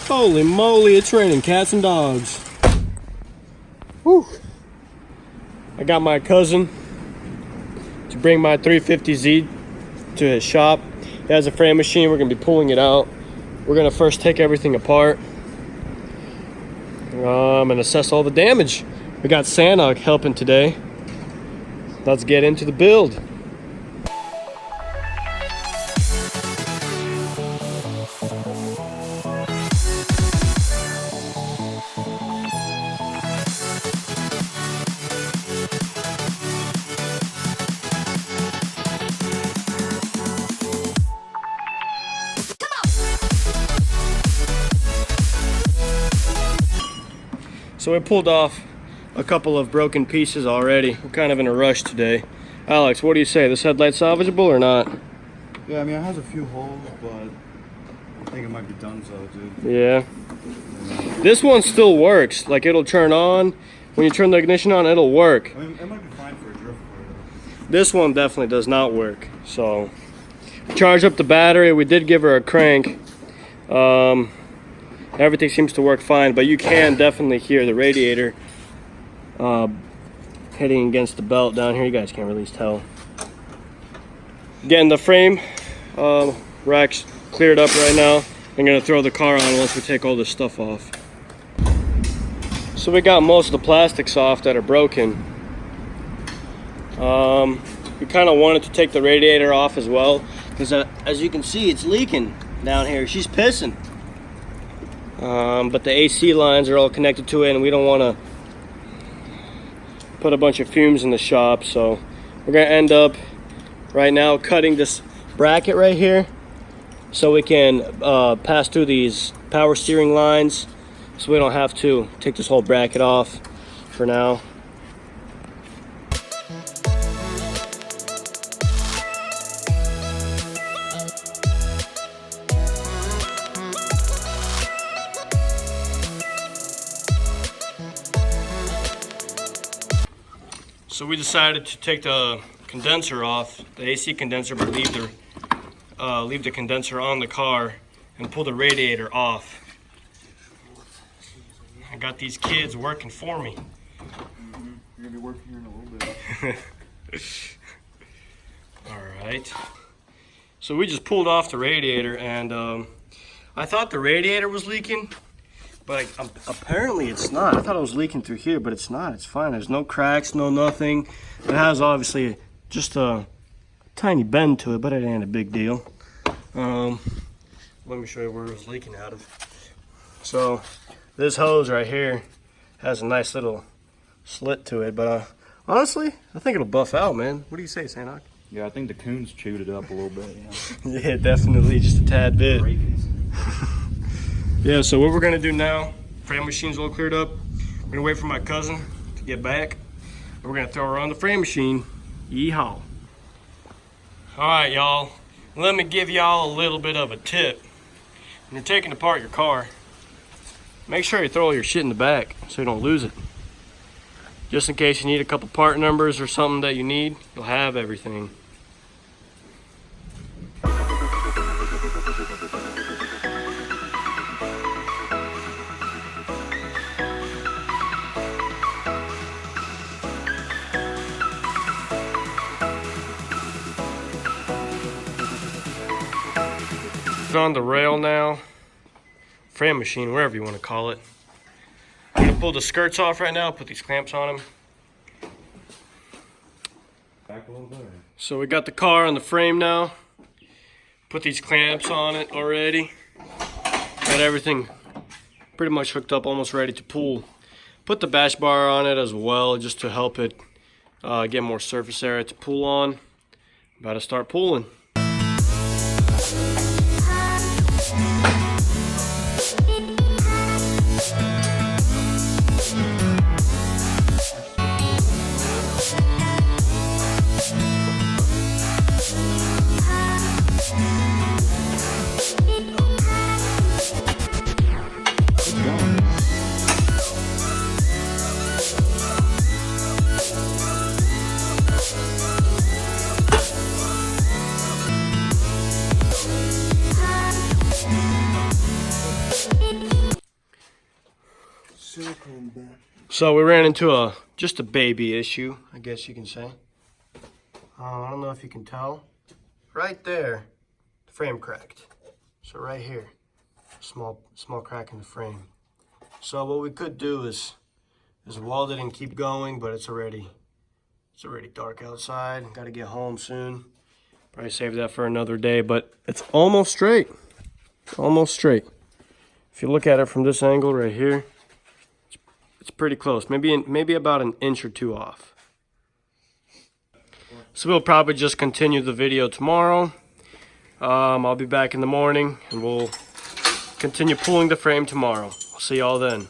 Holy moly, it's raining cats and dogs. Whew. I got my cousin to bring my 350Z to his shop. He has a frame machine. We're gonna be pulling it out. We're gonna first take everything apart and assess all the damage. We got Santa helping today. Let's get into the build. So we pulled off a couple of broken pieces already. We're kind of in a rush today. Alex, what do you say? This headlight salvageable or not? Yeah, I mean, it has a few holes, but I think it might be done so, dude. Yeah. This one still works. Like, it'll turn on. When you turn the ignition on, it'll work. I mean, it might be fine for a drift car. This one definitely does not work. So, charge up the battery. We did give her a crank. Everything seems to work fine, but you can definitely hear the radiator hitting against the belt down here. You guys can't really tell. Getting the frame racks cleared up right now. I'm gonna throw the car on once we take all this stuff off. So we got most of the plastics off that are broken. We kind of wanted to take the radiator off as well, because as you can see, it's leaking down here. She's pissing. But the AC lines are all connected to it, and we don't want to put a bunch of fumes in the shop, so we're going to end up right now cutting this bracket right here so we can pass through these power steering lines, so we don't have to take this whole bracket off for now. So we decided to take the condenser off, the AC condenser, but leave the condenser on the car and pull the radiator off. I got these kids working for me. You're gonna be working here in a little bit. All right. So we just pulled off the radiator, and I thought the radiator was leaking, but apparently it's not. I thought it was leaking through here, but it's not. It's fine. There's no cracks, no nothing. It has obviously just a tiny bend to it, but it ain't a big deal. Let me show you where it was leaking out of. So this hose right here has a nice little slit to it, but honestly, I think it'll buff out, man. What do you say, Sanok? Yeah, I think the coons chewed it up a little bit. You know? Yeah, definitely, just a tad bit. Yeah, so what we're gonna do now, frame machine's all cleared up. We're gonna wait for my cousin to get back. We're gonna throw her on the frame machine. Yeehaw. All right, y'all. Let me give y'all a little bit of a tip. When you're taking apart your car, make sure you throw all your shit in the back so you don't lose it. Just in case you need a couple part numbers or something that you need, you'll have everything. On the rail now, frame machine, wherever you want to call it. I'm gonna pull the skirts off right now, put these clamps on them. Back a little bit. So we got the car on the frame now. Put these clamps on it already. Got everything pretty much hooked up, almost ready to pull. Put the bash bar on it as well, just to help it get more surface area to pull on. About to start pulling. silicone back. So we ran into just a baby issue, I guess you can say. I don't know if you can tell. Right there, the frame cracked. So right here, small crack in the frame. So what we could do is weld it and keep going, but it's already dark outside. Got to get home soon. Probably save that for another day, but it's almost straight. Almost straight. If you look at it from this angle right here, it's pretty close. Maybe about an inch or two off. So we'll probably just continue the video tomorrow. I'll be back in the morning and we'll continue pulling the frame tomorrow. I'll see y'all then.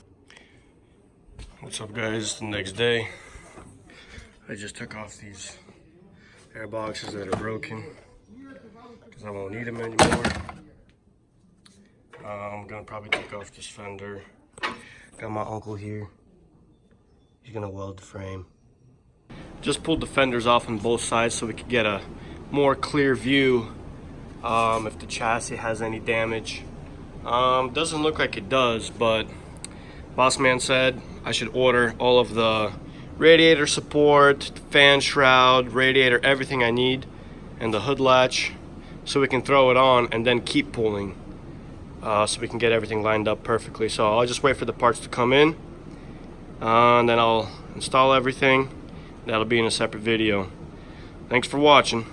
What's up, guys? It's the next day. I just took off these air boxes that are broken because I won't need them anymore. I'm gonna probably take off this fender. Got my uncle here. He's gonna weld the frame. Just pulled the fenders off on both sides so we could get a more clear view if the chassis has any damage. Doesn't look like it does, but boss man said I should order all of the radiator support, fan shroud, radiator, everything I need, and the hood latch, so we can throw it on and then keep pulling, so we can get everything lined up perfectly. So I'll just wait for the parts to come in, and then I'll install everything. That'll be in a separate video. Thanks for watching.